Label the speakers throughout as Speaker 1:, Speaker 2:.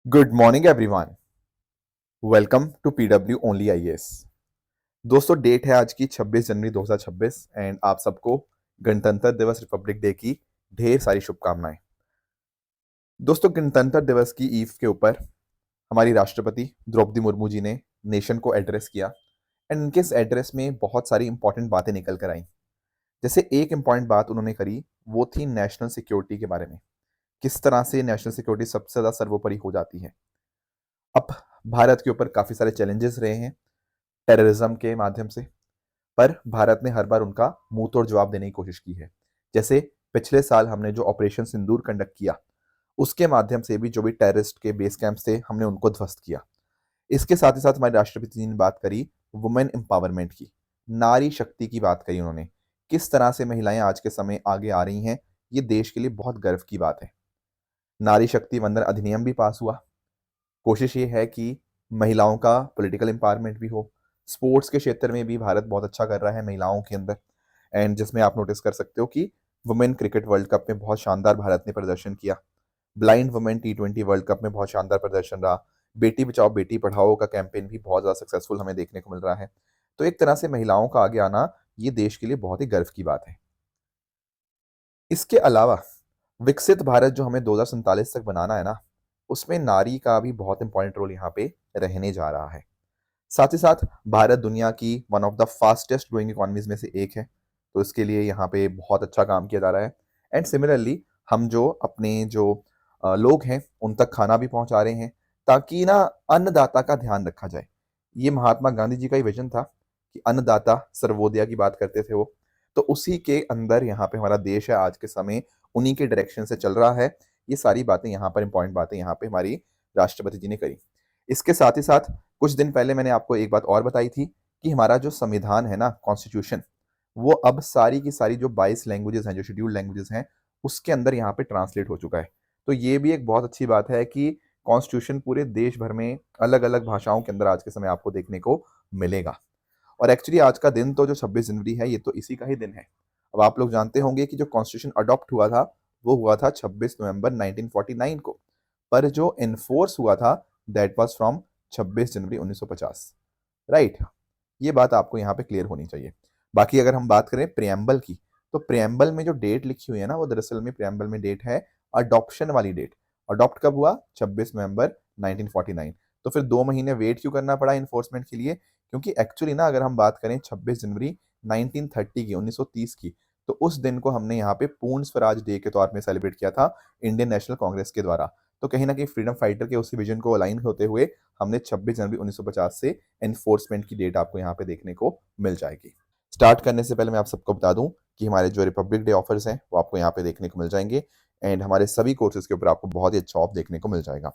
Speaker 1: Good morning everyone. Welcome to PW only IAS. दोस्तों, date है आज की 26 जनवरी 2026 एंड आप सबको गणतंत्र दिवस रिपब्लिक डे की ढेर सारी शुभकामनाएं। दोस्तों, गणतंत्र दिवस की ईव के ऊपर हमारी राष्ट्रपति द्रौपदी मुर्मू जी ने नेशन को एड्रेस किया एंड उनके इस एड्रेस में बहुत सारी इंपॉर्टेंट बातें निकल कर आई। जैसे एक इंपॉर्टेंट बात उन्होंने करी, वो थी नेशनल सिक्योरिटी के बारे में। किस तरह से नेशनल सिक्योरिटी सबसे ज़्यादा सर्वोपरि हो जाती है। अब भारत के ऊपर काफ़ी सारे चैलेंजेस रहे हैं टेररिज्म के माध्यम से, पर भारत ने हर बार उनका मुंह तोड़ जवाब देने की कोशिश की है। जैसे पिछले साल हमने जो ऑपरेशन सिंदूर कंडक्ट किया, उसके माध्यम से भी जो भी टेररिस्ट के बेस कैंप्स थे, हमने उनको ध्वस्त किया। इसके साथ ही साथ हमारे राष्ट्रपति जी ने बात करी वुमेन एम्पावरमेंट की, नारी शक्ति की बात करी उन्होंने। किस तरह से महिलाएं आज के समय आगे आ रही हैं, ये देश के लिए बहुत गर्व की बात है। नारी शक्ति वंदन अधिनियम भी पास हुआ। कोशिश ये है कि महिलाओं का पॉलिटिकल एम्पावरमेंट भी हो। स्पोर्ट्स के क्षेत्र में भी भारत बहुत अच्छा कर रहा है महिलाओं के अंदर, एंड जिसमें आप नोटिस कर सकते हो कि वुमेन क्रिकेट वर्ल्ड कप में बहुत शानदार भारत ने प्रदर्शन किया। ब्लाइंड वुमेन टी20 वर्ल्ड कप में बहुत शानदार प्रदर्शन रहा। बेटी बचाओ बेटी पढ़ाओ का कैंपेन भी बहुत ज़्यादा सक्सेसफुल हमें देखने को मिल रहा है। तो एक तरह से महिलाओं का आगे आना ये देश के लिए बहुत ही गर्व की बात है। इसके अलावा विकसित भारत जो हमें 2047 तक बनाना है ना, उसमें नारी का भी बहुत इंपॉर्टेंट रोल यहाँ पे रहने जा रहा है। साथ ही साथ भारत दुनिया की one of the fastest growing economies में से एक है, तो इसके लिए यहाँ पे बहुत अच्छा काम किया जा रहा है। एंड सिमिलरली हम जो अपने जो लोग हैं उन तक खाना भी पहुंचा रहे हैं, ताकि ना अन्नदाता का ध्यान रखा जाए। ये महात्मा गांधी जी का ही विजन था कि अन्नदाता सर्वोदया की बात करते थे वो। तो उसी के अंदर यहाँ पे हमारा देश है आज के समय, उन्हीं के डायरेक्शन से चल रहा है। ये सारी बातें यहाँ पर इंपॉर्टेंट बातें यहाँ पे हमारी राष्ट्रपति जी ने करी। इसके साथ ही साथ कुछ दिन पहले मैंने आपको एक बात और बताई थी कि हमारा जो संविधान है ना, कॉन्स्टिट्यूशन, वो अब सारी की सारी जो 22 लैंग्वेजेस हैं, जो शेड्यूल्ड लैंग्वेजेस हैं, उसके अंदर यहाँ पे ट्रांसलेट हो चुका है। तो ये भी एक बहुत अच्छी बात है कि कॉन्स्टिट्यूशन पूरे देश भर में अलग अलग भाषाओं के अंदर आज के समय आपको देखने को मिलेगा। और एक्चुअली आज का दिन तो जो 26 जनवरी है, ये तो इसी का ही दिन है। अब आप लोग जानते होंगे कि जो कॉन्स्टिट्यूशन अडॉप्ट हुआ था, वो हुआ था 26 नवंबर 1949 को, पर जो इन्फोर्स हुआ था that was from 26 January 1950। Right, ये बात आपको यहाँ पे क्लियर होनी चाहिए। बाकी अगर हम बात करें प्रियम्बल की, तो प्रियम्बल में जो डेट लिखी हुई है ना, वो दरअसल में प्रियम्बल में डेट है अडॉप्शन वाली डेट। अडॉप्ट कब हुआ? 26 नवंबर 1949। तो फिर 2 महीने वेट क्यों करना पड़ा इन्फोर्समेंट के लिए? क्योंकि एक्चुअली ना अगर हम बात करें 26 जनवरी 1930 की, 1930 की, तो उस दिन को हमने यहाँ पे पूर्ण स्वराज डे के तौर में सेलिब्रेट किया था इंडियन नेशनल कांग्रेस के द्वारा। तो कहीं ना कहीं फ्रीडम फाइटर के उसी विजन को अलाइन होते हुए हमने 26 जनवरी 1950 से एनफोर्समेंट की डेट आपको यहाँ पे देखने को मिल जाएगी। स्टार्ट करने से पहले मैं आप सबको बता दूं कि हमारे जो रिपब्लिक डे ऑफर्स हैं वो आपको यहाँ पे देखने को मिल जाएंगे, एंड हमारे सभी कोर्सेज के ऊपर आपको बहुत ही अच्छा ऑफ देखने को मिल जाएगा।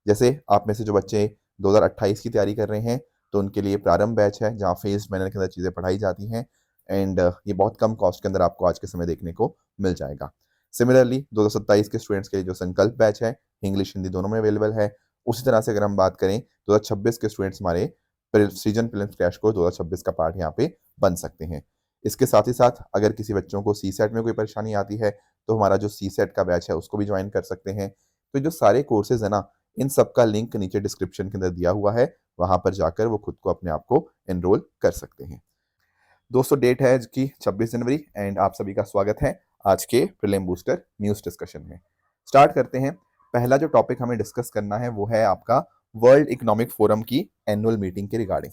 Speaker 1: जैसे आप में से जो बच्चे 2028 की तैयारी कर रहे हैं, तो उनके लिए प्रारंभ बैच है जहाँ फेज्ड मैनर के अंदर चीज़ें पढ़ाई जाती हैं, एंड ये बहुत कम कॉस्ट के अंदर आपको आज के समय देखने को मिल जाएगा। सिमिलरली 2027 के स्टूडेंट्स के लिए जो संकल्प बैच है, इंग्लिश हिंदी दोनों में अवेलेबल है। उसी तरह से अगर हम बात करें 2026 के स्टूडेंट्स हमारे सृजन प्रीलिम्स क्रैश कोर्स 2026 का पार्ट यहाँ पे बन सकते हैं। इसके साथ ही साथ अगर किसी बच्चों को सी सेट में कोई परेशानी आती है, तो हमारा जो सी सेट का बैच है उसको भी ज्वाइन कर सकते हैं। तो जो सारे कोर्सेज है ना, इन सब का लिंक नीचे डिस्क्रिप्शन के अंदर दिया हुआ है, वहां पर जाकर वो खुद को अपने आप को एनरोल कर सकते हैं। दोस्तों, डेट है कि 26 जनवरी एंड आप सभी का स्वागत है आज के प्रीलिम बूस्टर न्यूज डिस्कशन में। स्टार्ट करते हैं। पहला जो टॉपिक हमें डिस्कस करना है वो है आपका वर्ल्ड इकोनॉमिक फोरम की एनुअल मीटिंग के रिगार्डिंग।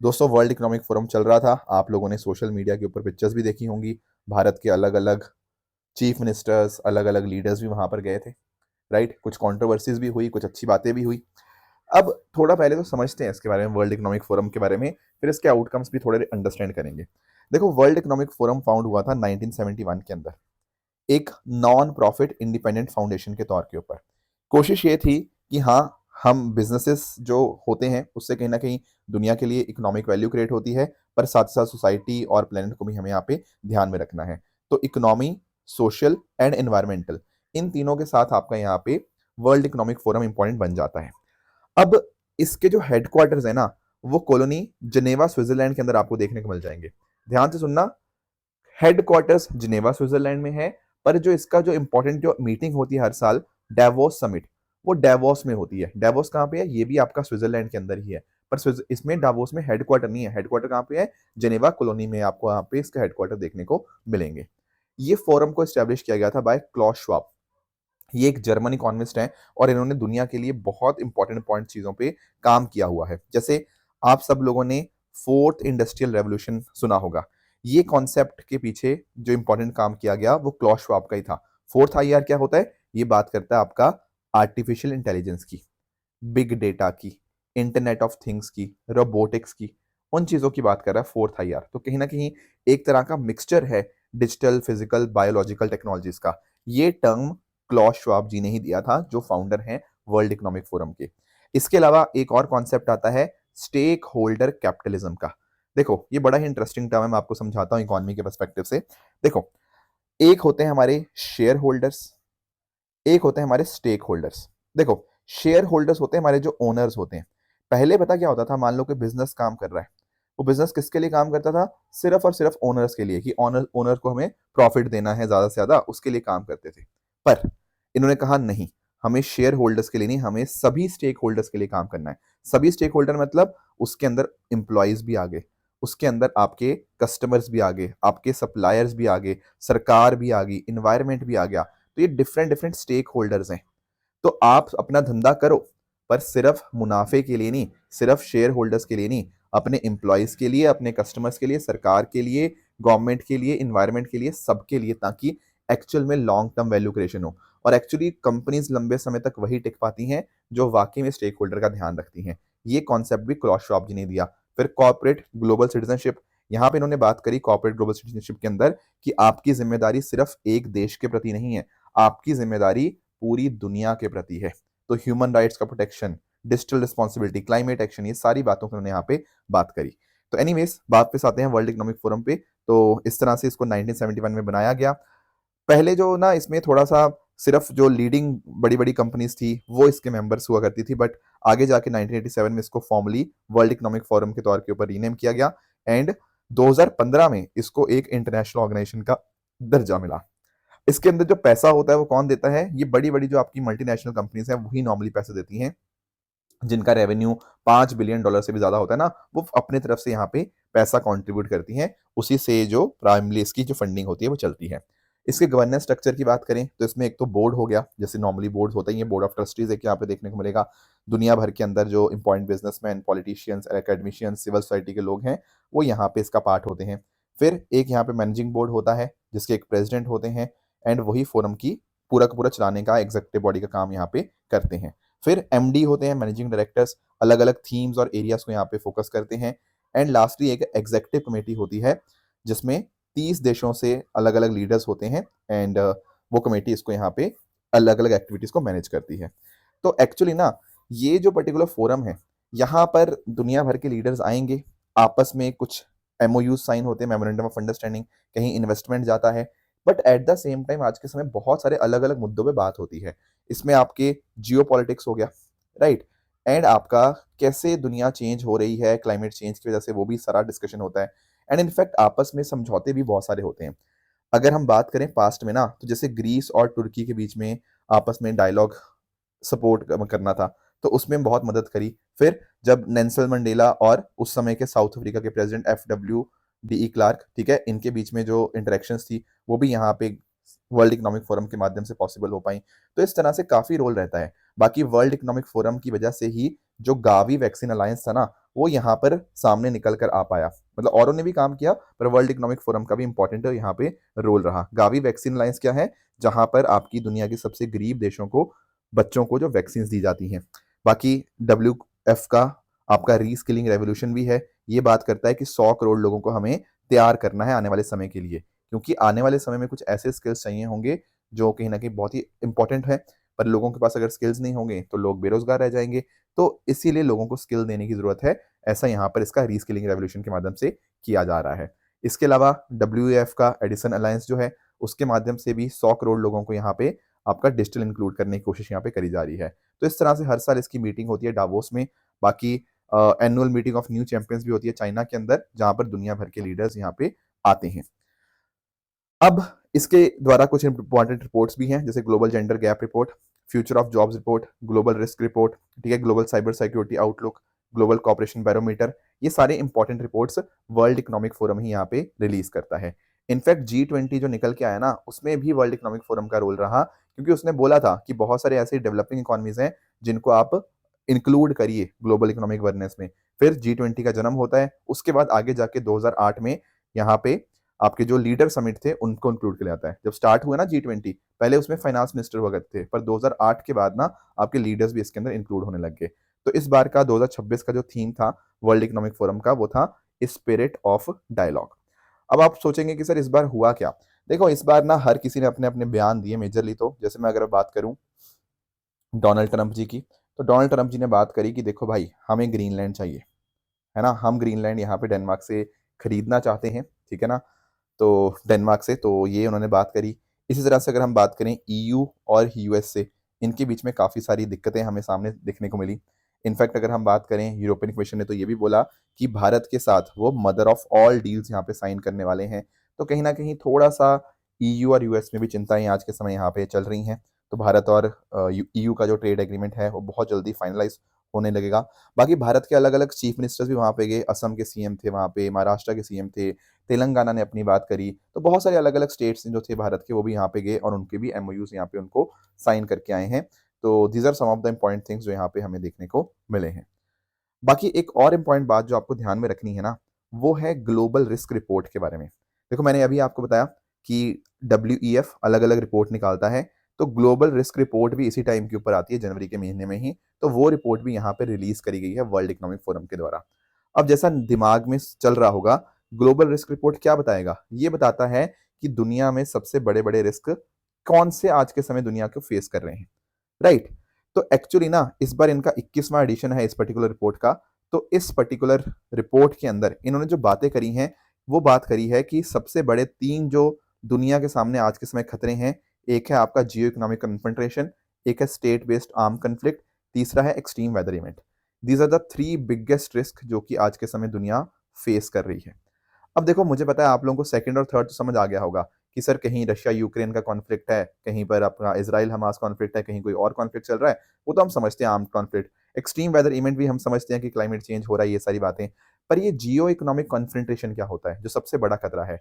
Speaker 1: दोस्तों, वर्ल्ड इकोनॉमिक फोरम चल रहा था, आप लोगों ने सोशल मीडिया के ऊपर पिक्चर्स भी देखी होंगी। भारत के अलग अलग चीफ मिनिस्टर्स, अलग अलग लीडर्स भी वहां पर गए थे। राइट, कुछ कॉन्ट्रोवर्सीज भी हुई, कुछ अच्छी बातें भी हुई। अब थोड़ा पहले तो समझते हैं इसके बारे में, वर्ल्ड इकोनॉमिक फोरम के बारे में, फिर इसके आउटकम्स भी थोड़े अंडरस्टैंड करेंगे। देखो, वर्ल्ड इकोनॉमिक फोरम फाउंड हुआ था 1971 के अंदर, एक नॉन प्रॉफिट इंडिपेंडेंट फाउंडेशन के तौर के ऊपर। कोशिश ये थी कि हाँ, हम बिजनेसेस जो होते हैं उससे कहीं ना कहीं दुनिया के लिए इकोनॉमिक वैल्यू क्रिएट होती है, पर साथ साथ सोसाइटी और प्लेनेट को भी हमें यहाँ पे ध्यान में रखना है। तो इकोनॉमी, सोशल एंड एनवायरमेंटल, इन तीनों के साथ आपका यहाँ पे वर्ल्ड इकोनॉमिक फोरम इंपॉर्टेंट बन जाता है। अब इसके जो हेडक्वार्टर्स है ना, वो कॉलोनी जिनेवा स्विट्जरलैंड के अंदर आपको देखने को मिल जाएंगे। ध्यान से सुनना, हेडक्वार्टर्स जिनेवा स्विट्जरलैंड में है, पर जो इसका जो इंपॉर्टेंट जो मीटिंग होती है हर साल, डेवोस समिट, वो डेवोस में होती है। डेवोस कहाँ पे है? ये भी आपका स्विट्जरलैंड के अंदर ही है, पर इसमें डावोस में हेडक्वार्टर नहीं है। हेडक्वार्टर कहाँ पे है? जेनेवा कॉलोनी में आपको वहाँ पे इसका हेडक्वार्टर देखने को मिलेंगे। ये फोरम को एस्टेब्लिश किया गया था बाय क्लॉस श्वाब। ये एक जर्मन इकोनॉमिस्ट हैं और इन्होंने दुनिया के लिए बहुत इंपॉर्टेंट पॉइंट चीजों पे काम किया हुआ है। जैसे आप सब लोगों ने फोर्थ इंडस्ट्रियल रेवोल्यूशन सुना होगा। ये कॉन्सेप्ट के पीछे जो इंपॉर्टेंट काम किया गया वो क्लॉस श्वाब का ही था। फोर्थ आईआर क्या होता है? ये बात करता है आपका आर्टिफिशियल इंटेलिजेंस की, बिग डेटा की, इंटरनेट ऑफ थिंग्स की, रोबोटिक्स की, उन चीजों की बात कर रहा है फोर्थ आईआर। तो कहीं ना कहीं एक तरह का मिक्सचर है डिजिटल, फिजिकल, बायोलॉजिकल टेक्नोलॉजीज का। ये टर्म क्लॉस श्वाब जी ने ही दिया था, जो फाउंडर हैं वर्ल्ड इकोनॉमिक फोरम के। इसके अलावा एक और कॉन्सेप्ट आता है स्टेक होल्डर कैपिटलिज्म का। देखो ये बड़ा ही इंटरेस्टिंग टर्म है, मैं आपको समझाता हूँ इकोनॉमी के पर्सपेक्टिव से। देखो, एक होते हैं हमारे शेयर होल्डर्स, एक होते हैं हमारे स्टेक होल्डर्स। देखो, शेयर होल्डर्स होते हैं हमारे जो ओनर्स होते हैं। पहले पता क्या होता था? मान लो कि बिजनेस काम कर रहा है, वो बिजनेस किसके लिए काम करता था? सिर्फ और सिर्फ ओनर्स के लिए, कि ओनर ओनर को हमें प्रॉफिट देना है ज्यादा से ज्यादा, उसके लिए काम करते थे। पर इन्होंने कहा नहीं, हमें शेयर होल्डर्स के लिए नहीं, हमें सभी स्टेक होल्डर्स के लिए काम करना है। सभी स्टेक होल्डर मतलब उसके अंदर एम्प्लॉयज भी आ गए, उसके अंदर आपके कस्टमर्स भी आ गए, आपके सप्लायर्स भी आ गए, सरकार भी आ गई, इन्वायरमेंट भी आ गया। तो ये डिफरेंट डिफरेंट स्टेक होल्डर्स हैं। तो आप अपना धंधा करो, पर सिर्फ मुनाफे के लिए नहीं, सिर्फ शेयर होल्डर्स के लिए नहीं, अपने एम्प्लॉयज के लिए, अपने कस्टमर्स के लिए, सरकार के लिए, गवर्नमेंट के लिए, इन्वायरमेंट के लिए, सबके लिए, ताकि एक्चुअल में लॉन्ग टर्म वैल्यू क्रिएशन हो। और एक्चुअली कंपनीज लंबे समय तक वही टिक पाती हैं जो वाकई में स्टेक होल्डर का ध्यान रखती हैं। ये कॉन्सेप्ट भी क्लॉस श्वाब जी ने दिया। फिर कॉर्पोरेट ग्लोबल सिटीजनशिप, यहाँ पे इन्होंने बात करी कॉर्पोरेट ग्लोबल सिटीजनशिप के अंदर कि आपकी जिम्मेदारी सिर्फ एक देश के प्रति नहीं है, आपकी जिम्मेदारी पूरी दुनिया के प्रति है। तो ह्यूमन राइट्स का protection, digital responsibility, climate action, ये सारी बातों की उन्होंने यहाँ पे बात करी। तो एनीवेज, बात पे आते हैं वर्ल्ड इकोनॉमिक फोरम पे। तो इस तरह से इसको 1971 में बनाया गया। पहले जो ना इसमें थोड़ा सा सिर्फ जो लीडिंग बड़ी बड़ी कंपनीज थी वो इसके मेंबर्स हुआ करती थी, बट आगे जाके 1987 में इसको फॉर्मली वर्ल्ड इकोनॉमिक फोरम के तौर के ऊपर रीनेम किया गया एंड 2015 में इसको एक इंटरनेशनल ऑर्गेनाइजेशन का दर्जा मिला। इसके अंदर जो पैसा होता है वो कौन देता है? ये बड़ी बड़ी जो आपकी मल्टीनेशनल कंपनीज हैं वही नॉर्मली पैसे देती हैं, जिनका रेवेन्यू $5 बिलियन से भी ज्यादा होता है ना, वो अपने तरफ से यहाँ पे पैसा कंट्रीब्यूट करती हैं। उसी से जो प्राइमली इसकी जो फंडिंग होती है वो चलती है। इसके गवर्नेंस स्ट्रक्चर की बात करें तो इसमें एक तो बोर्ड हो गया, जैसे नॉर्मली बोर्ड होता ही है, बोर्ड ऑफ ट्रस्टीज एक यहाँ पे देखने को मिलेगा। दुनिया भर के अंदर जो important businessman, politicians, academicians, civil society के लोग हैं वो यहाँ पे इसका पार्ट होते हैं। फिर एक यहाँ पे मैनेजिंग बोर्ड होता है जिसके एक प्रेसिडेंट होते हैं एंड वही फोरम की पूरा का पूरा चलाने का एग्जीक्यूटिव बॉडी का काम यहाँ पे करते हैं। फिर एमडी होते हैं, मैनेजिंग डायरेक्टर्स, अलग अलग थीम्स और एरियाज को यहाँ पे फोकस करते हैं। एंड लास्टली एक एग्जीक्यूटिव कमेटी होती है जिसमें 30 देशों से अलग अलग लीडर्स होते हैं एंड वो कमेटी इसको यहाँ पे अलग अलग एक्टिविटीज को मैनेज करती है। तो एक्चुअली ना ये जो पर्टिकुलर फोरम है, यहाँ पर दुनिया भर के लीडर्स आएंगे, आपस में कुछ एमओयू साइन होते हैं, मेमोरेंडम ऑफ अंडरस्टैंडिंग, कहीं इन्वेस्टमेंट जाता है, but at the same time आज के समय बहुत सारे अलग अलग मुद्दों पे बात होती है। इसमें आपके जियो पॉलिटिक्स हो गया, राइट, एंड आपका कैसे दुनिया चेंज हो रही है क्लाइमेट चेंज की वजह से, वो भी सारा डिस्कशन होता है। एंड इनफैक्ट आपस में समझौते भी बहुत सारे होते हैं। अगर हम बात करें पास्ट में ना, तो जैसे ग्रीस और तुर्की के बीच में आपस में डायलॉग सपोर्ट करना था, तो उसमें बहुत मदद करी। फिर जब नेल्सन मंडेला और उस समय के साउथ अफ्रीका के प्रेसिडेंट FW डी क्लार्क, ठीक है, इनके बीच में जो इंटरेक्शंस थी वो भी यहाँ पे वर्ल्ड इकोनॉमिक फोरम के माध्यम से पॉसिबल हो पाई। तो इस तरह से काफी रोल रहता है। बाकी वर्ल्ड इकोनॉमिक फोरम की वजह से ही जो गावी वैक्सीन अलायंस था ना, वो यहाँ पर सामने निकल कर आ पाया। मतलब औरों ने भी काम किया, पर वर्ल्ड इकोनॉमिक फोरम का भी इंपॉर्टेंट यहाँ पे रोल रहा। गावी वैक्सीन अलायंस क्या है? जहां पर आपकी दुनिया के सबसे गरीब देशों को, बच्चों को जो वैक्सीन दी जाती हैं। बाकी WF का आपका रीस्किलिंग रेवोल्यूशन भी है। ये बात करता है कि 100 करोड़ लोगों को हमें तैयार करना है आने वाले समय के लिए, क्योंकि आने वाले समय में कुछ ऐसे स्किल्स चाहिए होंगे जो कहीं ना कहीं बहुत ही इंपॉर्टेंट है, पर लोगों के पास अगर स्किल्स नहीं होंगे तो लोग बेरोजगार रह जाएंगे। तो इसीलिए लोगों को स्किल देने की जरूरत है। ऐसा यहाँ पर इसका रीस्किलिंग रेवोल्यूशन के माध्यम से किया जा रहा है। इसके अलावा WEF का एडिसन अलायंस जो है, उसके माध्यम से भी 100 करोड़ लोगों को यहाँ पे आपका डिजिटल इंक्लूड करने की कोशिश यहाँ पे करी जा रही है। तो इस तरह से हर साल इसकी मीटिंग होती है डावोस में। बाकी annual meeting of new champions भी होती है चाइना के अंदर, जहां पर दुनिया भर के लीडर्स यहाँ पे आते हैं। अब इसके द्वारा कुछ इंपॉर्टेंट रिपोर्ट्स भी हैं, जैसे global gender gap report, future of jobs report, global risk report, ठीक है, global cyber security outlook, global cooperation barometer, ये सारे important reports world economic forum ही यहाँ पे रिलीज करता है। इनफैक्ट G20 जो निकल के आया ना, उसमें भी वर्ल्ड इकोनॉमिक फोरम का रोल रहा, क्योंकि उसने बोला था कि बहुत सारे ऐसे डेवलपिंग इकोनॉमीज हैं जिनको आप इंक्लूड करिए ग्लोबल इकोनॉमिक गवर्नेंस में। फिर G20 का जन्म होता है, उसके बाद आगे जाके 2008 में यहाँ पे आपके जो लीडर समिट थे उनको इंक्लूड किया जाता है। जब स्टार्ट हुआ ना G20, पहले उसमें फाइनेंस मिनिस्टर हुआ करते थे, पर 2008 के बाद ना आपके लीडर्स भी इसके अंदर इंक्लूड होने लग गए। तो इस बार का 2026 का जो थीम था वर्ल्ड इकोनॉमिक फोरम का, वो था स्पिरिट ऑफ डायलॉग। अब आप सोचेंगे कि सर इस बार हुआ क्या? देखो, इस बार ना हर किसी ने अपने अपने बयान दिए मेजरली। तो जैसे मैं अगर बात करूं डोनाल्ड ट्रंप जी की, तो डोनाल्ड ट्रंप जी ने बात करी कि देखो भाई, हमें ग्रीनलैंड चाहिए, है ना, हम ग्रीनलैंड यहाँ पे डेनमार्क से खरीदना चाहते हैं, ठीक है ना, तो डेनमार्क से, तो ये उन्होंने बात करी। इसी तरह से अगर हम बात करें EU और US से, इनके बीच में काफ़ी सारी दिक्कतें हमें सामने देखने को मिली। इनफैक्ट अगर हम बात करें, यूरोपियन कमीशन ने तो ये भी बोला कि भारत के साथ वो मदर ऑफ ऑल डील्स यहाँ पे साइन करने वाले हैं। तो कहीं ना कहीं थोड़ा सा EU और US में भी चिंताएं आज के समय यहाँ पे चल रही हैं। तो भारत और EU का जो ट्रेड एग्रीमेंट है वो बहुत जल्दी फाइनलाइज होने लगेगा। बाकी भारत के अलग अलग चीफ मिनिस्टर्स भी वहाँ पे गए, असम के CM थे वहाँ पे, महाराष्ट्र के CM थे, तेलंगाना ने अपनी बात करी। तो बहुत सारे अलग अलग स्टेट्स जो थे भारत के, वो भी यहाँ पे गए और उनके भी MOUs यहाँ पे उनको साइन करके आए हैं। तो these are some of the important things जो यहाँ पे हमें देखने को मिले हैं। बाकी एक और इम्पॉर्टेंट बात जो आपको ध्यान में रखनी है ना, वो है ग्लोबल रिस्क रिपोर्ट के बारे में। देखो, मैंने अभी आपको बताया कि WEF अलग अलग रिपोर्ट निकालता है, तो ग्लोबल रिस्क रिपोर्ट भी इसी टाइम के ऊपर आती है, जनवरी के महीने में ही। तो वो रिपोर्ट भी यहाँ पे रिलीज करी गई है वर्ल्ड इकोनॉमिक फोरम के द्वारा। अब जैसा दिमाग में चल रहा होगा, ग्लोबल रिस्क रिपोर्ट क्या बताएगा? ये बताता है कि दुनिया में सबसे बड़े बड़े रिस्क कौन से आज के समय दुनिया को फेस कर रहे हैं, राइट? तो एक्चुअली ना इस बार इनका 21वां एडिशन है इस पर्टिकुलर रिपोर्ट का। तो इस पर्टिकुलर रिपोर्ट के अंदर इन्होंने जो बातें करी हैं, वो बात करी है कि सबसे बड़े 3 जो दुनिया के सामने आज के समय खतरे हैं, एक है आपका जियो इकोनॉमिक कन्फ्रंट्रेशन, एक है स्टेट बेस्ड आर्म कन्फ्लिक्ट, तीसरा है extreme weather event. These are the 3 biggest risk जो कि आज के समय दुनिया फेस कर रही है। अब देखो, मुझे पता है आप लोगों को सेकंड और थर्ड तो समझ आ गया होगा कि सर कहीं रशिया यूक्रेन का कॉन्फ्लिक्ट है, कहीं पर अपना इसराइल हमास कॉन्फ्लिक्ट है, कहीं कोई और कॉन्फ्लिक्ट चल रहा है। वो तो हम समझते हैं, arm conflict. Extreme weather event भी हम समझते हैं कि क्लाइमेट चेंज हो रहा है, ये सारी बातें। पर ये जियो इकोनॉमिक कॉन्फ्रेंट्रेशन क्या होता है, जो सबसे बड़ा खतरा है?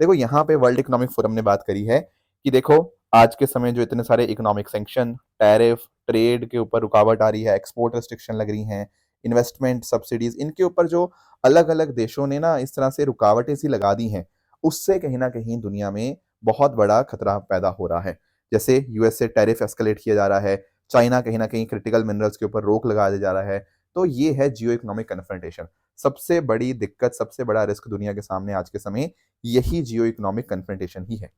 Speaker 1: देखो, यहाँ पे वर्ल्ड इकोनॉमिक फोरम ने बात करी है कि देखो, आज के समय जो इतने सारे इकोनॉमिक सैंक्शन, टैरिफ, ट्रेड के ऊपर रुकावट आ रही है, एक्सपोर्ट रेस्ट्रिक्शन लग रही हैं, इन्वेस्टमेंट सब्सिडीज, इनके ऊपर जो अलग अलग देशों ने ना इस तरह से रुकावटें सी लगा दी हैं, उससे कहीं ना कहीं दुनिया में बहुत बड़ा खतरा पैदा हो रहा है। जैसे US से टैरिफ एस्केलेट किया जा रहा है, चाइना कहीं ना कहीं क्रिटिकल मिनरल्स के ऊपर रोक लगा दिया जा रहा है। तो ये है जियो इकोनॉमिक कन्फ्रंटेशन। सबसे बड़ी दिक्कत, सबसे बड़ा रिस्क दुनिया के सामने आज के समय यही जियो इकोनॉमिक कन्फ्रंटेशन ही है।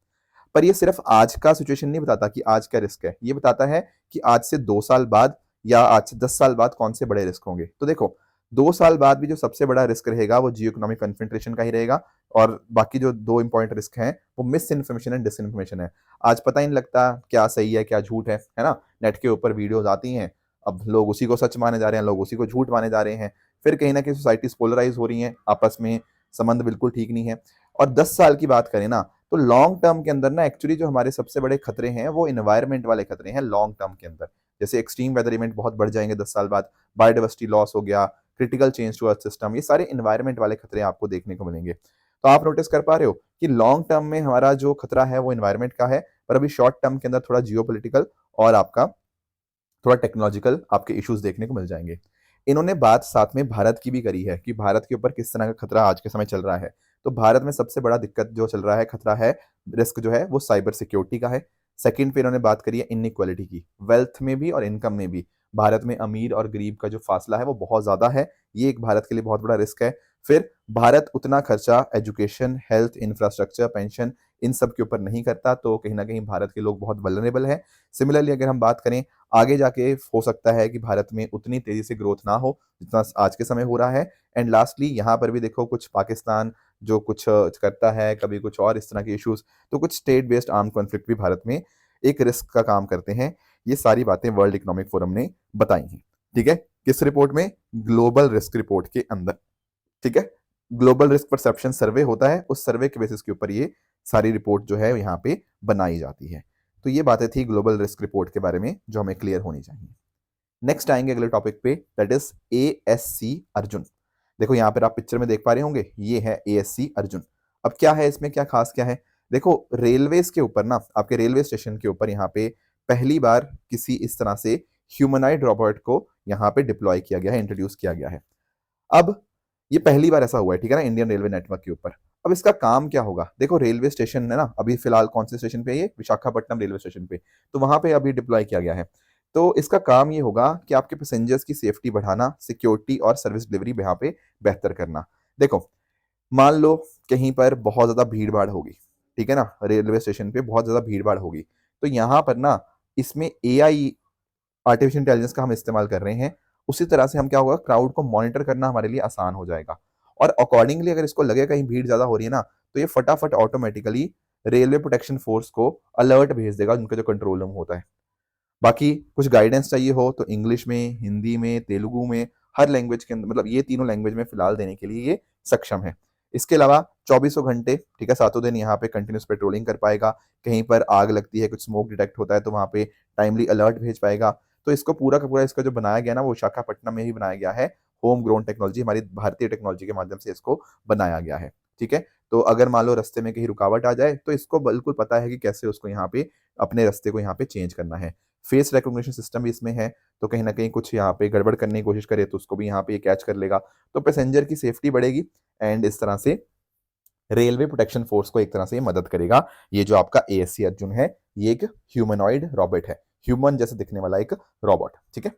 Speaker 1: पर ये सिर्फ आज का सिचुएशन नहीं बताता कि आज क्या रिस्क है, ये बताता है कि आज से 2 साल बाद या आज से 10 साल बाद कौन से बड़े रिस्क होंगे। तो देखो, 2 साल बाद भी जो सबसे बड़ा रिस्क रहेगा वो जियो इकोनॉमिक कन्फ्रंट्रेशन का ही रहेगा। और बाकी जो 2 इंपॉर्टेंट रिस्क हैं वो मिस इन्फॉर्मेशन एंड डिसइन्फॉर्मेशन है। आज पता ही नहीं लगता क्या सही है क्या झूठ है ना। नेट के ऊपर वीडियोज आती हैं, अब लोग उसी को सच माने जा रहे हैं, लोग उसी को झूठ माने जा रहे हैं। फिर कहीं ना कहीं सोसाइटीज पोलराइज हो रही हैं, आपस में संबंध बिल्कुल ठीक नहीं है। और 10 साल की बात करें ना, तो लॉन्ग टर्म के अंदर ना एक्चुअली जो हमारे सबसे बड़े खतरे हैं वो इन्वायरमेंट वाले खतरे हैं लॉन्ग टर्म के अंदर। जैसे एक्सट्रीम वेदर इवेंट बहुत बढ़ जाएंगे 10 साल बाद, बायोडाइवर्सिटी लॉस हो गया, critical change to earth system, ये सारे इन्वायरमेंट वाले खतरे आपको देखने को मिलेंगे। तो आप नोटिस कर पा रहे हो कि लॉन्ग टर्म में हमारा जो खतरा है वो इन्वायरमेंट का है, पर अभी शॉर्ट टर्म के अंदर थोड़ा जियोपॉलिटिकल और आपका थोड़ा टेक्नोलॉजिकल आपके इश्यूज देखने को मिल जाएंगे। इन्होंने बात साथ में भारत की भी करी है कि भारत के ऊपर किस तरह का खतरा आज के समय चल रहा है। तो भारत में सबसे बड़ा दिक्कत जो चल रहा है, खतरा है, रिस्क जो है वो साइबर सिक्योरिटी का है। सेकंड पे इन्होंने बात करी है इनइक्वालिटी की, वेल्थ में भी और इनकम में भी। भारत में अमीर और गरीब का जो फासला है वो बहुत ज्यादा है, ये एक भारत के लिए बहुत बड़ा रिस्क है। फिर भारत उतना खर्चा एजुकेशन, हेल्थ, इंफ्रास्ट्रक्चर, पेंशन, इन सब के ऊपर नहीं करता, तो कहीं ना कहीं भारत के लोग बहुत वल्नरेबल है। सिमिलरली अगर हम बात करें, आगे जाके हो सकता है कि भारत में उतनी तेजी से ग्रोथ ना हो जितना आज के समय हो रहा है। एंड लास्टली यहाँ पर भी देखो, कुछ पाकिस्तान जो कुछ करता है, कभी कुछ और इस तरह के इश्यूज, तो कुछ स्टेट बेस्ड आर्म कॉन्फ्लिक्ट भी भारत में एक रिस्क का काम करते हैं। ये सारी बातें वर्ल्ड इकोनॉमिक फोरम ने बताई हैं, ठीक है, किस रिपोर्ट में? ग्लोबल रिस्क रिपोर्ट के अंदर, ठीक है। ग्लोबल रिस्क परसेप्शन सर्वे होता है, उस सर्वे के बेसिस के ऊपर ये सारी रिपोर्ट जो है यहाँ पे बनाई जाती है। तो ये बातें थी ग्लोबल रिस्क रिपोर्ट के बारे में जो हमें क्लियर होनी चाहिए। नेक्स्ट आएंगे अगले टॉपिक पे, दैट इज ASC अर्जुन। देखो यहाँ पर आप पिक्चर में देख पा रहे होंगे, ये है ASC अर्जुन। अब क्या है इसमें, क्या खास क्या है? देखो रेलवेज के ऊपर ना, आपके रेलवे स्टेशन के ऊपर यहाँ पे पहली बार किसी इस तरह से ह्यूमनाइड रोबोट को यहाँ पे डिप्लॉय किया गया है, इंट्रोड्यूस किया गया है। अब ये पहली बार ऐसा हुआ है, ठीक है ना, इंडियन रेलवे नेटवर्क के ऊपर। अब इसका काम क्या होगा? देखो रेलवे स्टेशन है ना, अभी फिलहाल कौन से स्टेशन पे? ये विशाखापट्टनम रेलवे स्टेशन पे, तो वहां पे अभी डिप्लॉय किया गया है। तो इसका काम ये होगा कि आपके पैसेंजर्स की सेफ्टी बढ़ाना, सिक्योरिटी और सर्विस डिलीवरी यहाँ पे बेहतर करना। देखो मान लो कहीं पर बहुत ज्यादा भीड़ भाड़ होगी, ठीक है ना, रेलवे स्टेशन पे बहुत ज्यादा भीड़ भाड़ होगी, तो यहाँ पर ना इसमें AI, आर्टिफिशियल इंटेलिजेंस का हम इस्तेमाल कर रहे हैं। उसी तरह से हम क्या होगा, क्राउड को मॉनिटर करना हमारे लिए आसान हो जाएगा। और अकॉर्डिंगली अगर इसको लगे कहीं भीड़ ज्यादा हो रही है ना, तो ये फटाफट ऑटोमेटिकली रेलवे प्रोटेक्शन फोर्स को अलर्ट भेज देगा, उनका जो कंट्रोल रूम होता है। बाकी कुछ गाइडेंस चाहिए हो तो इंग्लिश में, हिंदी में, तेलुगु में, हर लैंग्वेज के अंदर, मतलब ये तीनों लैंग्वेज में फिलहाल देने के लिए ये सक्षम है। इसके अलावा 24 घंटे, ठीक है, सातों दिन यहाँ पे कंटिन्यूस पेट्रोलिंग कर पाएगा। कहीं पर आग लगती है, कुछ स्मोक डिटेक्ट होता है तो वहां पे टाइमली अलर्ट भेज पाएगा। तो इसको पूरा का पूरा इसका जो बनाया गया ना, वो विशाखापट्टनम में ही बनाया गया है। होम ग्रोन टेक्नोलॉजी, हमारी भारतीय टेक्नोलॉजी के माध्यम से इसको बनाया गया है, ठीक है। तो अगर मान लो रास्ते में कहीं रुकावट आ जाए तो इसको बिल्कुल पता है कि कैसे उसको यहाँ पे अपने रास्ते को यहाँ पे चेंज करना है। फेस रिकॉग्निशन सिस्टम भी इसमें है, तो कहीं ना कहीं कुछ यहाँ पे गड़बड़ करने की कोशिश करे तो उसको भी यहाँ पे कैच कर लेगा। तो पैसेंजर की सेफ्टी बढ़ेगी एंड इस तरह से रेलवे प्रोटेक्शन फोर्स को एक तरह से मदद करेगा। ये जो आपका ASC अर्जुन है, ये एक ह्यूमनॉइड रोबोट है, ह्यूमन जैसे दिखने वाला एक रोबोट, ठीक है।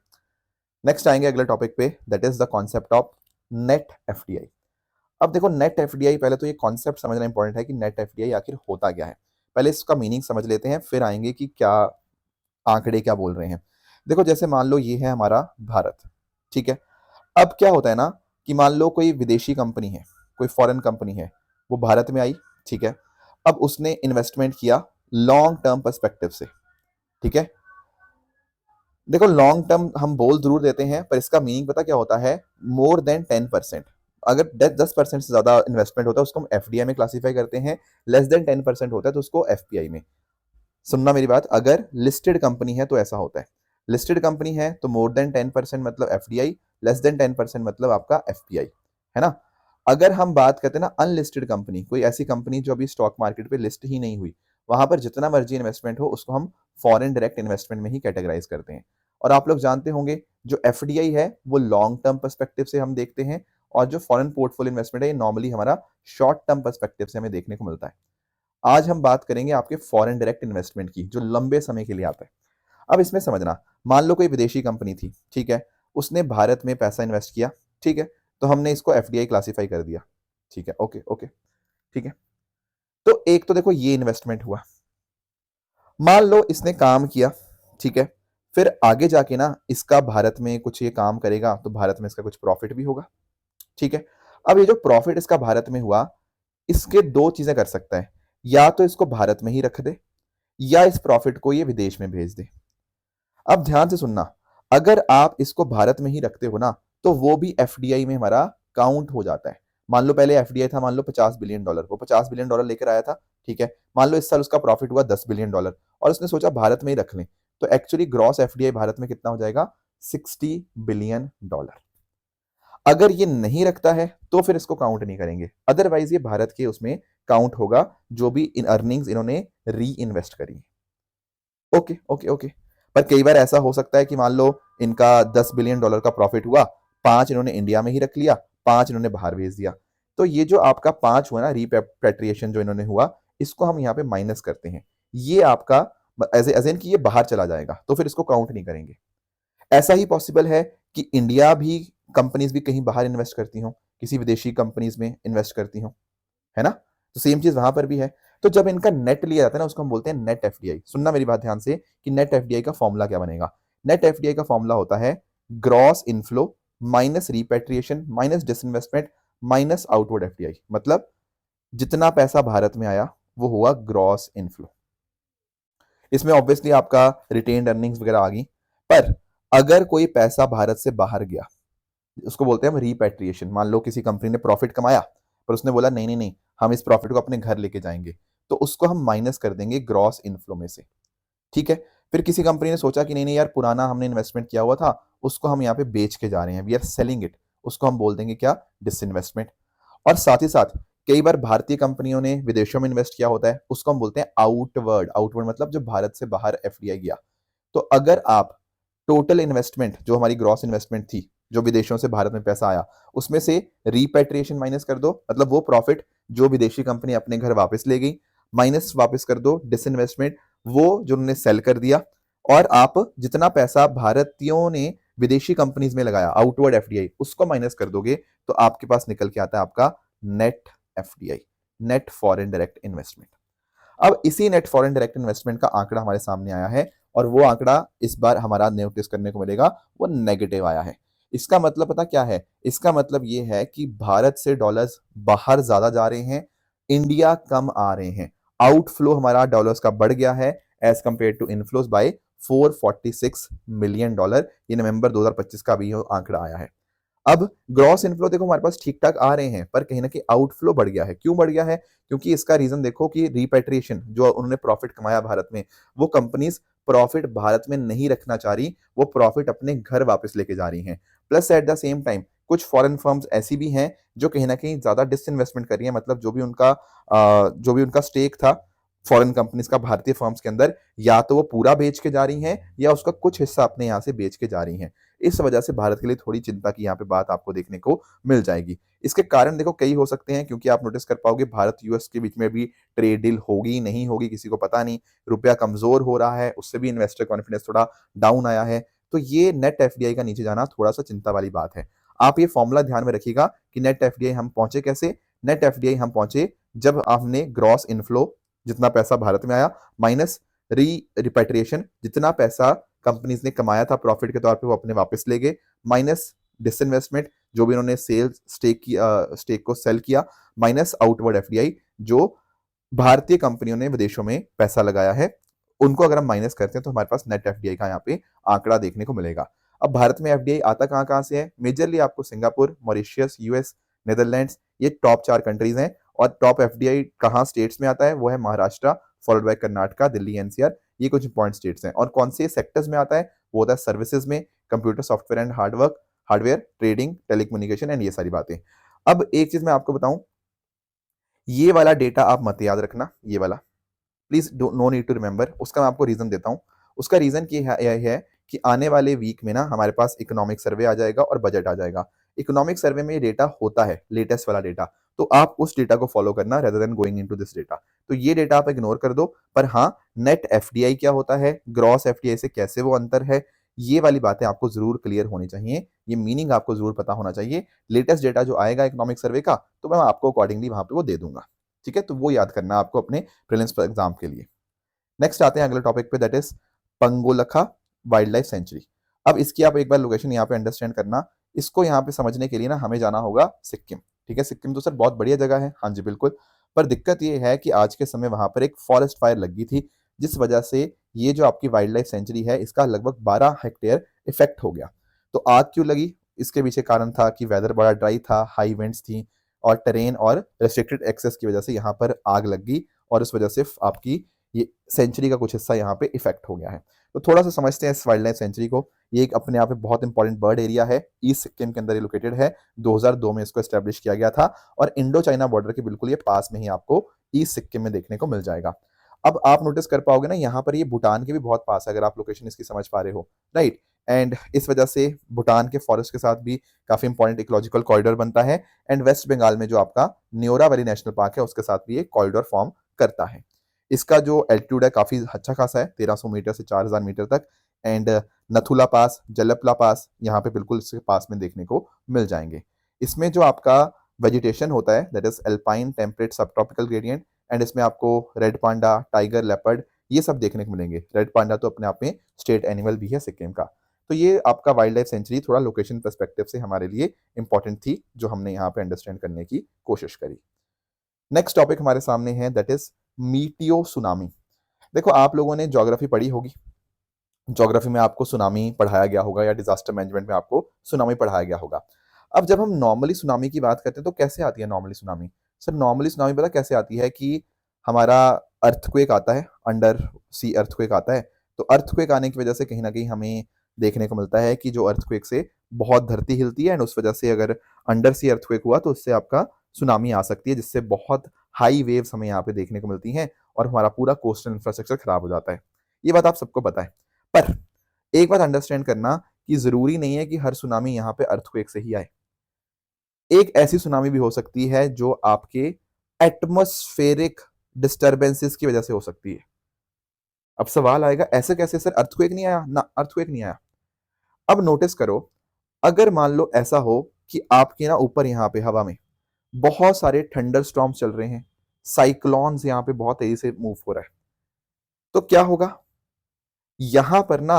Speaker 1: नेक्स्ट आएंगे अगले टॉपिक पे, that is the concept of net FDI। अब देखो नेट FDI, पहले तो ये कॉन्सेप्ट समझना इंपॉर्टेंट है कि नेट FDI आखिर होता क्या है। पहले इसका मीनिंग समझ लेते हैं, फिर आएंगे कि क्या आंकड़े क्या बोल रहे हैं। देखो जैसे मान लो ये है हमारा भारत, ठीक है। अब क्या होता है ना कि मान लो कोई विदेशी कंपनी है, कोई फॉरेन कंपनी है, वो भारत में आई, ठीक है। अब उसने इन्वेस्टमेंट किया लॉन्ग टर्म पर्सपेक्टिव से, ठीक है। देखो लॉन्ग टर्म हम बोल जरूर देते हैं, पर इसका मीनिंग पता क्या होता है? More than 10%। अगर 10% से ज्यादा इन्वेस्टमेंट होता है उसको हम FDI में क्लासीफाई करते हैं, लेस देन 10% होता है तो उसको FPI में। सुनना मेरी बात, अगर लिस्टेड कंपनी है तो ऐसा होता है। लिस्टेड कंपनी है तो मोर देन 10% मतलब FDI, लेस देन 10% मतलब आपका FPI, है ना। अगर हम बात करते हैं ना अनलिस्टेड कंपनी, कोई ऐसी कंपनी जो अभी स्टॉक मार्केट पे लिस्ट ही नहीं हुई, वहां पर जितना मर्जी इन्वेस्टमेंट हो उसको हम फॉरेन डायरेक्ट इन्वेस्टमेंट में ही कैटेगराइज करते हैं। और आप लोग जानते होंगे जो FDI है वो लॉन्ग टर्म पर्सपेक्टिव से हम देखते हैं, और जो फॉरेन पोर्टफोलियो इन्वेस्टमेंट है ये नॉर्मली हमारा शॉर्ट टर्म पर्सपेक्टिव से हमें देखने को मिलता है। आज हम बात करेंगे आपके फॉरेन डायरेक्ट इन्वेस्टमेंट की, जो लंबे समय के लिए आता है। अब इसमें समझना, मान लो कोई विदेशी कंपनी थी, ठीक है, उसने भारत में पैसा इन्वेस्ट किया, ठीक है, तो हमने इसको FDI क्लासीफाई कर दिया, ठीक है, ओके ओके, ठीक है। तो एक तो देखो ये इन्वेस्टमेंट हुआ, मान लो इसने काम किया, ठीक है, फिर आगे जाके ना इसका भारत में कुछ ये काम करेगा तो भारत में इसका कुछ प्रॉफिट भी होगा, ठीक है। अब ये जो प्रॉफिट इसका भारत में हुआ, इसके दो चीजें कर सकता है, या तो इसको भारत में ही रख दे, या इस प्रॉफिट को ये विदेश में भेज दे। अब ध्यान से सुनना, अगर आप इसको भारत में ही रखते हो ना, तो वो भी FDI में हमारा काउंट हो जाता है। मान लो पहले FDI था, मान लो $50 बिलियन, वो $50 बिलियन लेकर आया था, ठीक है। मान लो इस साल उसका प्रॉफिट हुआ $10 बिलियन, और उसने सोचा भारत में ही रख लें, तो एक्चुअली ग्रॉस FDI भारत में कितना हो जाएगा? $60 बिलियन। अगर ये नहीं रखता है तो फिर इसको काउंट नहीं करेंगे, अदरवाइज ये भारत के उसमें काउंट होगा जो भी इन अर्निंग्स इन्होंने री इन्वेस्ट करी। Okay okay okay. पर कई बार ऐसा हो सकता है कि मान लो इनका $10 बिलियन का प्रॉफिट हुआ, 5 इन्होंने इंडिया में ही रख लिया, 5 इन्होंने बाहर भेज दिया। तो ये जो आपका 5 हुआ ना रिपेट्रिएशन जो इन्होंने हुआ, इसको हम यहाँ पे माइनस करते हैं। ये आपका एज एन कि ये बाहर चला जाएगा, तो फिर इसको काउंट नहीं करेंगे। ऐसा ही पॉसिबल है कि इंडिया भी कंपनीज भी कहीं बाहर इन्वेस्ट करती हो, किसी विदेशी कंपनीज में इन्वेस्ट करती हो, है ना। तो सेम चीज वहां पर भी है। तो जब इनका नेट लिया जाता है ना, उसको हम बोलते हैं नेट FDI। सुनना मेरी बात ध्यान से कि नेट FDI का फॉर्मूला क्या बनेगा। नेट FDI का फॉर्मूला होता है gross inflow minus repatriation minus disinvestment minus outward FDI। मतलब जितना पैसा भारत में आया वो हुआ ग्रॉस इनफ्लो। इसमें ऑब्वियसली आपका रिटेन्ड अर्निंग्स वगैरह आ गई, पर अगर कोई पैसा भारत से बाहर गया, उसको बोलते हैं हम रिपेट्रिएशन। मान लो किसी कंपनी ने प्रॉफिट कमाया, पर उसने बोला नहीं नहीं नहीं, हम इस प्रॉफिट को अपने घर लेके जाएंगे, तो उसको हम माइनस कर देंगे ग्रॉस इनफ्लो में से। ठीक है। फिर किसी कंपनी ने सोचा कि नहीं नहीं यार, पुराना हमने इन्वेस्टमेंट किया हुआ था उसको हम यहाँ पे बेच के जा रहे हैं, वी आर सेलिंग इट, उसको हम बोल देंगे क्या, डिसइन्वेस्टमेंट। और साथ ही साथ कई बार भारतीय कंपनियों ने विदेशों में इन्वेस्ट किया होता है, उसको हम बोलते हैं आउटवर्ड। आउटवर्ड मतलब जो भारत से बाहर एफडीआई गया। तो अगर आप टोटल इन्वेस्टमेंट जो हमारी ग्रॉस इन्वेस्टमेंट थी, जो विदेशों से भारत में पैसा आया, उसमें से रिपेट्रिएशन माइनस कर दो, मतलब वो प्रॉफिट जो विदेशी कंपनी अपने घर वापस ले गई, माइनस वापस कर दो डिसइन्वेस्टमेंट, वो जो उन्होंने सेल कर दिया, और आप जितना पैसा भारतीयों ने विदेशी कंपनीज में लगाया आउटवर्ड एफडीआई, उसको माइनस कर दोगे, तो आपके पास निकल के आता है आपका net FDI, net foreign direct investment. अब इसी नेट फॉरेन डायरेक्ट इन्वेस्टमेंट का आंकड़ा हमारे सामने आया है, और वो आंकड़ा इस बार हमारा नोटिस करने को मिलेगा, वो नेगेटिव आया है। इसका मतलब पता क्या है? इसका मतलब ये है कि भारत से डॉलर्स बाहर ज्यादा जा रहे हैं, इंडिया कम आ रहे हैं। आउटफ्लो हमारा डॉलर्स का बढ़ गया है as compared to inflows by 446 million dollar. ये नवंबर 2025 का भी आंकड़ा आया है। अब ग्रॉस इनफ्लो देखो हमारे पास ठीक ठाक आ रहे हैं, पर कहीं ना कहीं आउटफ्लो बढ़ गया है। क्यों बढ़ गया है? क्योंकि इसका रीजन देखो कि रिपेट्रिएशन, जो उन्होंने प्रॉफिट कमाया भारत में, वो कंपनीज प्रॉफिट भारत में नहीं रखना चाह रही, वो प्रॉफिट अपने घर वापस लेके जा रही हैं। Plus at the same time कुछ फॉरेन फर्म्स ऐसी भी हैं जो कहीं ना कहीं ज्यादा डिसइन्वेस्टमेंट कर रही है, मतलब जो भी उनका स्टेक था फॉरेन कंपनीज का भारतीय फर्म्स के अंदर, या तो वो पूरा बेच के जा रही हैं या उसका कुछ हिस्सा अपने यहाँ से बेच के जा रही हैं। इस वजह से भारत के लिए थोड़ी चिंता की यहाँ पे बात आपको देखने को मिल जाएगी। इसके कारण देखो कई हो सकते हैं, क्योंकि आप नोटिस कर पाओगे भारत यूएस के बीच में भी ट्रेड डील होगी नहीं होगी किसी को पता नहीं, रुपया कमजोर हो रहा है, उससे भी इन्वेस्टर कॉन्फिडेंस थोड़ा डाउन आया है। तो ये नेट एफडीआई का नीचे जाना थोड़ा सा चिंता वाली बात है। आप ये फॉर्मूला ध्यान में रखिएगा कि नेट एफडीआई हम पहुंचे कैसे। नेट एफडीआई हम पहुंचे जब हमने ग्रॉस इनफ्लो, जितना पैसा भारत में आया, माइनस रिपेट्रिएशन, जितना पैसा कंपनीज ने कमाया था प्रॉफिट के तौर पे वो अपने वापस ले गए, माइनस डिसइन्वेस्टमेंट, जो भी उन्होंने सेल्स स्टेक को सेल किया, माइनस आउटवर्ड एफडीआई, जो भारतीय कंपनियों ने विदेशों में पैसा लगाया है, उनको अगर हम माइनस करते हैं तो हमारे पास नेट एफडीआई का यहाँ पे आंकड़ा देखने को मिलेगा। अब भारत में एफडीआई आता कहाँ कहाँ से है? मेजरली आपको सिंगापुर, मॉरिशियस, यूएस, नेदरलैंड्स, ये टॉप 4 कंट्रीज हैं। और टॉप एफडीआई कहाँ स्टेट्स में आता है? वो है Maharashtra, followed by Karnataka, Delhi, NCR. ये कुछ इंपॉर्टेंट स्टेट्स हैं। और कौन से सेक्टर्स में आता है? वो होता है सर्विसेज में, computer software and hardware, trading, telecommunication and ये सारी बातें। अब एक चीज मैं आपको बताऊं, ये वाला डेटा आप मत याद रखना, ये वाला please no need to remember. उसका मैं आपको रीजन देता हूं। उसका रीजन यह है कि आने वाले वीक में ना हमारे पास इकोनॉमिक सर्वे आ जाएगा और बजट आ जाएगा। इकोनॉमिक सर्वे में ये डेटा होता है, लेटेस्ट वाला डेटा, तो आप उस डेटा को फॉलो करना rather than going into this data. तो ये डेटा आप इग्नोर कर दो। पर हाँ, नेट एफडीआई क्या होता है, ग्रॉस एफडीआई से कैसे वो अंतर है, ये वाली बातें आपको जरूर क्लियर होनी चाहिए, ये मीनिंग आपको जरूर पता होना चाहिए। लेटेस्ट डेटा जो आएगा इकोनॉमिक सर्वे का, तो मैं आपको अकॉर्डिंगली वहां पे वो दे दूंगा। ठीक है, तो वो याद करना आपको अपने प्रीलिम्स एग्जाम के लिए। नेक्स्ट आते हैं अगले टॉपिक पे, that is Pangolakha wild life sanctuary. अब इसकी आप एक बार लोकेशन यहाँ पे अंडरस्टैंड करना। इसको यहाँ पे समझने के लिए ना हमें जाना होगा सिक्किम। ठीक है, सिक्किम तो सर बहुत बढ़िया जगह है, हाँ जी बिल्कुल। पर दिक्कत ये है कि आज के समय वहां पर एक फॉरेस्ट फायर लगी थी, जिस वजह से ये जो आपकी वाइल्ड लाइफ सेंचुरी है, इसका लगभग 12 हेक्टेयर इफेक्ट हो गया। तो आग क्यों लगी? इसके पीछे कारण था कि वेदर बड़ा ड्राई था, हाई विंड्स थी, और टेरेन और रेस्ट्रिक्टेड एक्सेस की वजह से यहाँ पर आग लग गई, और इस वजह से आपकी ये सेंचुरी का कुछ हिस्सा यहाँ पे इफेक्ट हो गया है। तो थोड़ा सा समझते हैं इस वाइल्ड लाइफ सेंचुरी को। ये एक अपने आप में बहुत इंपॉर्टेंट बर्ड एरिया है, ईस्ट सिक्किम के अंदर ये लोकेटेड है। 2002 में इसको एस्टेब्लिश किया गया था, और इंडो चाइना बॉर्डर के बिल्कुल ये पास में ही आपको ईस्ट सिक्किम में देखने को मिल जाएगा। अब आप नोटिस कर पाओगे ना, यहाँ पर ये भूटान के भी बहुत पास है, अगर आप लोकेशन इसकी समझ पा रहे हो, राइट। एंड इस वजह से भूटान के फॉरेस्ट के साथ भी काफी इंपॉर्टेंट इकोलॉजिकल कॉरिडोर बनता है। एंड वेस्ट बंगाल में जो आपका न्योरा वैली नेशनल पार्क है, उसके साथ भी ये कॉरिडोर फॉर्म करता है। इसका जो एल्टीट्यूड है काफी अच्छा खासा है, 1300 मीटर से 4000 मीटर तक। एंड नथुला पास, जलपला पास यहाँ पे बिल्कुल इसके पास में देखने को मिल जाएंगे। इसमें जो आपका वेजिटेशन होता है, दैट इज एल्पाइन टेम्परेट सब ट्रॉपिकल ग्रेडियंट। एंड इसमें आपको रेड पांडा, टाइगर, लेपर्ड, ये सब देखने को मिलेंगे। रेड पांडा तो अपने आप में स्टेट एनिमल भी है सिक्किम का। तो ये आपका वाइल्ड लाइफ सेंचुरी थोड़ा लोकेशन पर्सपेक्टिव से हमारे लिए इंपॉर्टेंट थी, जो हमने यहाँ पे अंडरस्टैंड करने की कोशिश करी। नेक्स्ट टॉपिक हमारे सामने है, दैट इज मीटियो सुनामी। देखो आप लोगों ने ज्योग्राफी पढ़ी होगी, ज्योग्राफी में आपको सुनामी पढ़ाया गया होगा, या डिजास्टर मैनेजमेंट में आपको सुनामी पढ़ाया गया होगा। अब जब हम नॉर्मली सुनामी की बात करते हैं तो कैसे आती है normally tsunami? Sir normally tsunami पता कैसे आती है कि हमारा अर्थक्वेक आता है, अंडर सी अर्थक्वेक आता है, तो अर्थक्वेक आने की वजह से कहीं ना कहीं हमें देखने को मिलता है कि जो अर्थक्वेक से बहुत धरती हिलती है, एंड उस वजह से अगर अंडर सी अर्थक्वेक हुआ तो उससे आपका सुनामी आ सकती है, जिससे बहुत हाई वेव्स हमें यहाँ पे देखने को मिलती हैं और हमारा पूरा कोस्टल इंफ्रास्ट्रक्चर खराब हो जाता है। ये बात आप सबको पता है। पर एक बात अंडरस्टैंड करना कि जरूरी नहीं है कि हर सुनामी यहाँ पे अर्थक्वेक से ही आए। एक ऐसी सुनामी भी हो सकती है जो आपके एटमॉस्फेरिक डिस्टरबेंसेस की वजह से हो सकती है। अब सवाल आएगा ऐसे कैसे सर, अर्थक्वेक नहीं आया ना, अर्थक्वेक नहीं आया। अब नोटिस करो, अगर मान लो ऐसा हो कि आपके ना ऊपर यहाँ पे हवा में बहुत सारे थंडर स्टॉर्म्स चल रहे हैं, साइक्लोन्स यहाँ पे बहुत तेजी से मूव हो रहा है, तो क्या होगा, यहां पर ना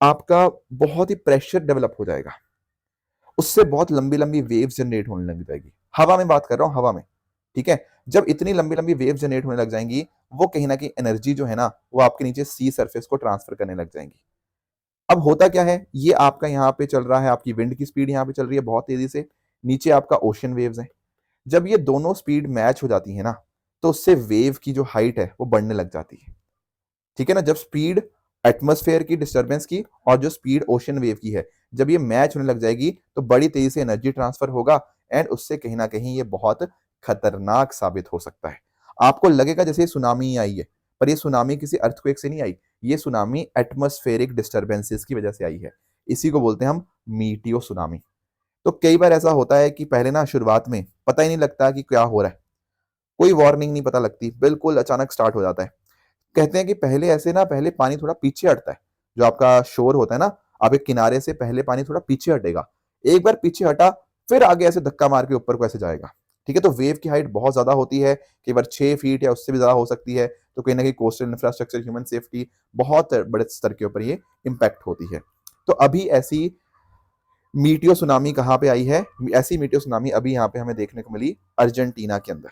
Speaker 1: आपका बहुत ही प्रेशर डेवलप हो जाएगा, उससे बहुत लंबी लंबी वेव्स जनरेट होने लग जाएगी। हवा में बात कर रहा हूं, हवा में, ठीक है। जब इतनी लंबी लंबी वेव्स जनरेट होने लग जाएंगी, वो कहीं ना कहीं एनर्जी जो है ना, वो आपके नीचे सी सरफेस को ट्रांसफर करने लग जाएंगी। अब होता क्या है, ये आपका यहाँ पे चल रहा है, आपकी विंड की स्पीड यहाँ पे चल रही है बहुत तेजी से, नीचे आपका ओशन वेव्स है। जब ये दोनों स्पीड मैच हो जाती है ना, तो उससे वेव की जो हाइट है वो बढ़ने लग जाती है, ठीक है ना। जब स्पीड एटमॉस्फेयर की डिस्टर्बेंस की और जो स्पीड ओशन वेव की है, जब ये मैच होने लग जाएगी तो बड़ी तेजी से एनर्जी ट्रांसफर होगा, एंड उससे कहीं ना कहीं ये बहुत खतरनाक साबित हो सकता है। आपको लगेगा जैसे सुनामी आई है, पर ये सुनामी किसी अर्थक्वेक से नहीं आई, ये सुनामी एटमॉस्फेरिक डिस्टर्बेंसेस की वजह से आई है। इसी को बोलते हैं हम मीटियो सुनामी। तो कई बार ऐसा होता है कि पहले ना शुरुआत में पता ही नहीं लगता कि क्या हो रहा है, कोई वार्निंग नहीं पता लगती, बिल्कुल अचानक स्टार्ट हो जाता है। कहते हैं कि पहले ऐसे ना, पहले पानी थोड़ा पीछे हटता है, जो आपका शोर होता है ना, आप एक किनारे से पहले पानी थोड़ा पीछे हटेगा, एक बार पीछे हटा फिर आगे ऐसे धक्का मार के ऊपर को ऐसे जाएगा, ठीक है। तो वेव की हाइट बहुत ज्यादा होती है, कई बार 6 फीट या उससे भी ज्यादा हो सकती है। तो कहीं ना कहीं कोस्टल इंफ्रास्ट्रक्चर, ह्यूमन सेफ्टी, बहुत बड़े स्तर के ऊपर ये इम्पैक्ट होती है। तो अभी ऐसी मीटियो सुनामी कहाँ पे आई है, ऐसी मीटियो सुनामी अभी यहाँ पे हमें देखने को मिली अर्जेंटीना के अंदर,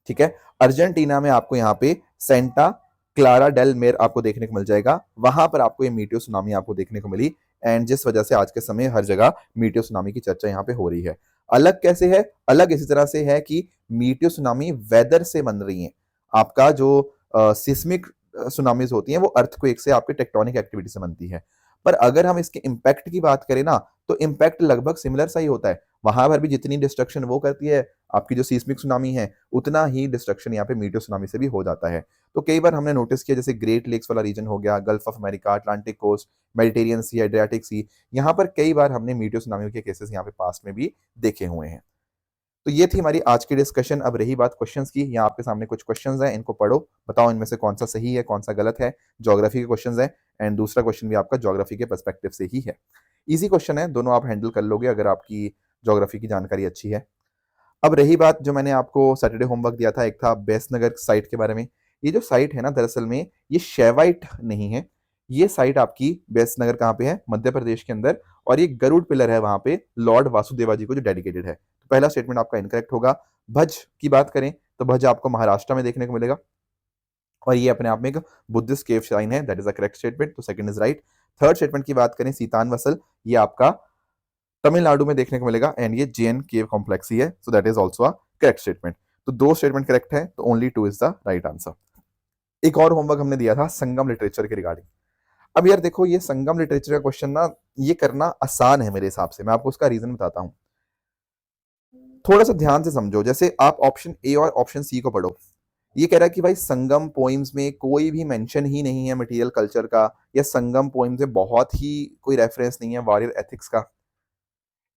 Speaker 1: ठीक है। अर्जेंटीना में आपको यहाँ पे सेंटा क्लारा डेल मेर आपको देखने को मिल जाएगा, वहां पर आपको ये मीटियो सुनामी आपको देखने को मिली, एंड जिस वजह से आज के समय हर जगह मीटियो सुनामी की चर्चा यहाँ पे हो रही है। अलग कैसे है, अलग इसी तरह से है कि मीटियो सुनामी वेदर से बन रही है। आपका जो सिस्मिक सुनामीज होती हैं वो अर्थक्वेक से, आपके टेक्टोनिक एक्टिविटी से बनती है। पर अगर हम इसके इम्पैक्ट की बात करें ना, तो इम्पैक्ट लगभग सिमिलर सा ही होता है। वहां पर भी जितनी डिस्ट्रक्शन वो करती है आपकी जो सीस्मिक सुनामी है, उतना ही डिस्ट्रक्शन यहाँ पे मीटियो सुनामी से भी हो जाता है। तो कई बार हमने नोटिस किया, जैसे ग्रेट लेक्स वाला रीजन हो गया, Gulf of America, Atlantic coast, Mediterranean sea, Adriatic sea, यहाँ पर कई बार हमने मीटियो सुनामी के केसेस यहाँ पे पास्ट में भी देखे हुए हैं। तो ये थी हमारी आज की डिस्कशन। अब रही बात क्वेश्चंस की, यहाँ आपके सामने कुछ क्वेश्चंस हैं, इनको पढ़ो, बताओ इनमें से कौन सा सही है कौन सा गलत है। ज्योग्राफी के क्वेश्चंस हैं, एंड दूसरा क्वेश्चन भी आपका ज्योग्राफी के पर्सपेक्टिव से ही है। इजी क्वेश्चन है, दोनों आप हैंडल कर लोगे अगर आपकी ज्योग्राफी की जानकारी अच्छी है। अब रही बात, जो मैंने आपको सैटरडे होमवर्क दिया था, एक था बेसनगर साइट के बारे में। ये जो साइट है ना, दरअसल में ये शेवाइट नहीं है। ये साइट आपकी बेसनगर कहाँ पे है, मध्य प्रदेश के अंदर, और ये गरुड़ पिलर है वहां पे लॉर्ड वासुदेवा जी को जो डेडिकेटेड है। तो पहला स्टेटमेंट आपका इनकरेक्ट होगा। भज की बात करें तो भज आपको महाराष्ट्र में देखने को मिलेगा, और ये अपने आप में एक बुद्धिस्ट केव श्राइन है, that is a correct statement, तो second is right. Third statement की बात करें, सीतान वसल, ये आपका तमिलनाडु में देखने को मिलेगा, एंड ये जेएन केव कॉम्प्लेक्स ही है, so that is also a correct statement. तो दो स्टेटमेंट करेक्ट है, तो only two is the right answer. एक और होमवर्क हमने दिया था संगम लिटरेचर के रिगार्डिंग। अब यार देखो, ये संगम लिटरेचर का क्वेश्चन ना, ये करना आसान है मेरे हिसाब से, मैं आपको उसका रीजन बताता हूं। थोड़ा सा ध्यान से समझो, जैसे आप ऑप्शन ए और ऑप्शन सी को पढ़ो। ये कह रहा है कि भाई संगम पोइम्स में कोई भी मेंशन ही नहीं है मटेरियल कल्चर का, या संगम पोइम्स में बहुत ही कोई रेफरेंस नहीं है वॉरियर एथिक्स का।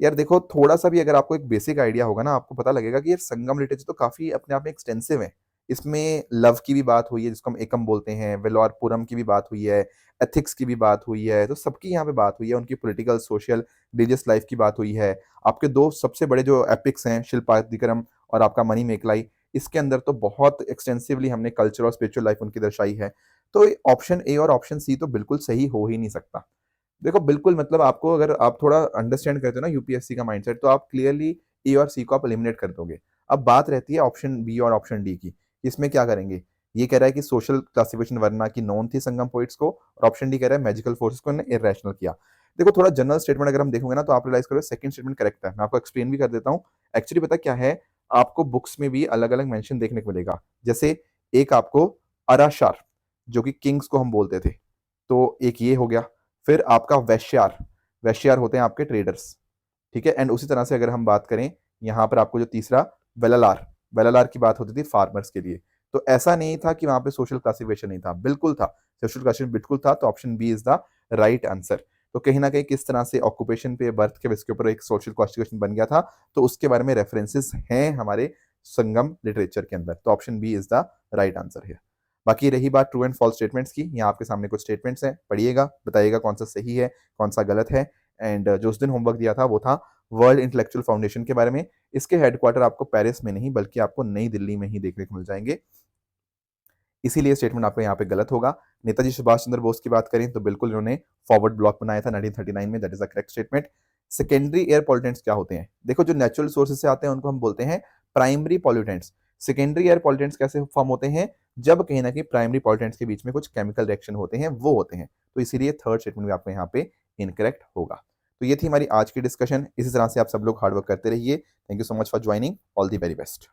Speaker 1: यार देखो, थोड़ा सा भी अगर आपको एक बेसिक आइडिया होगा ना, आपको पता लगेगा कि ये संगम लिटरेचर तो काफी अपने आप में एक्सटेंसिव है। इसमें लव की भी बात हुई है, जिसको हम एकम बोलते हैं, वेलोरपुरम की भी बात हुई है, एथिक्स की भी बात हुई है, तो सबकी यहाँ पे बात हुई है, उनकी पॉलिटिकल, सोशल, रिलीजियस लाइफ की बात हुई है। आपके दो सबसे बड़े जो एपिक्स हैं, शिल्पादिकरम और आपका मणि मेकलाई, इसके अंदर तो बहुत एक्सटेंसिवली हमने कल्चर और स्पिरिचुअल लाइफ उनकी दर्शाई है। तो ऑप्शन ए और ऑप्शन सी तो बिल्कुल सही हो ही नहीं सकता। देखो बिल्कुल, मतलब आपको अगर आप थोड़ा अंडरस्टैंड करते हो ना यूपीएससी का माइंडसेट, तो आप क्लियरली ए और सी को आप एलिमिनेट कर दोगे। अब बात रहती है ऑप्शन बी और ऑप्शन डी की, इसमें क्या करेंगे। ये कह रहा है कि सोशल क्लासिफिकेशन वर्ना की नॉन थी संगम पोइट्स को, और ऑप्शन डी कह रहा है मैजिकल फोर्सेस को इरेशनल किया। देखो थोड़ा जनरल स्टेटमेंट अगर हम देखोगे ना, तो आप रियलाइज करो सेकंड स्टेटमेंट करेक्ट है। मैं आपको एक्सप्लेन भी कर देता हूँ। एक्चुअली पता क्या है, आपको बुक्स में भी अलग अलग मेंशन देखने को मिलेगा। जैसे एक आपको अराशार, जो कि किंग्स को हम बोलते थे, तो एक ये हो गया। फिर आपका वैश्यार, वैश्यार होते हैं आपके ट्रेडर्स, ठीक है। एंड उसी तरह से अगर हम बात करें यहाँ पर आपको जो तीसरा वेलालार, वेलालार की बात होती थी फार्मर्स के लिए। तो ऐसा नहीं था कि वहां पे सोशल क्लासिफिकेशन नहीं था, बिल्कुल था, सोशल क्लासिफिकेशन बिल्कुल था। तो option B is the right answer. तो कहीं ना कहीं किस तरह से ऑक्यूपेशन पे, बर्थ के इसके ऊपर एक सोशल क्लासिफिकेशन बन गया था, तो उसके बारे में रेफरेंसेस हैं हमारे संगम लिटरेचर के अंदर। तो option B is the right answer है। बाकी रही बात ट्रू एंड फॉल्स स्टेटमेंट्स की, यहाँ आपके सामने कुछ स्टेटमेंट्स हैं, पढ़िएगा, बताइएगा कौन सा सही है कौन सा गलत है। एंड जो उस दिन होमवर्क दिया था वो था वर्ल्ड इंटेलेक्चुअल फाउंडेशन के बारे में। इसके हेडक्वार्टर आपको पेरिस में नहीं बल्कि आपको नई दिल्ली में ही देखने को मिल जाएंगे, इसीलिए स्टेटमेंट आपका यहाँ पे गलत होगा। नेताजी सुभाष चंद्र बोस की बात करें तो बिल्कुल इन्होंने फॉरवर्ड ब्लॉक बनाया था 1939 में, that is the correct statement. Secondary air pollutants क्या होते हैं? देखो, जो नेचुरल सोर्सेज से आते हैं उनको हम बोलते हैं primary pollutants. Secondary air pollutants कैसे फॉर्म होते हैं? जब कहीं ना कहीं प्राइमरी पॉल्यूटेंट्स के बीच में कुछ केमिकल रिएक्शन होते हैं, वो होते हैं। तो इसीलिए थर्ड स्टेटमेंट भी आपको यहाँ पे इनकरेक्ट होगा। तो ये थी हमारी आज की डिस्कशन। इसी तरह से आप सब लोग हार्डवर्क करते रहिए। Thank you so much for joining. All the very best.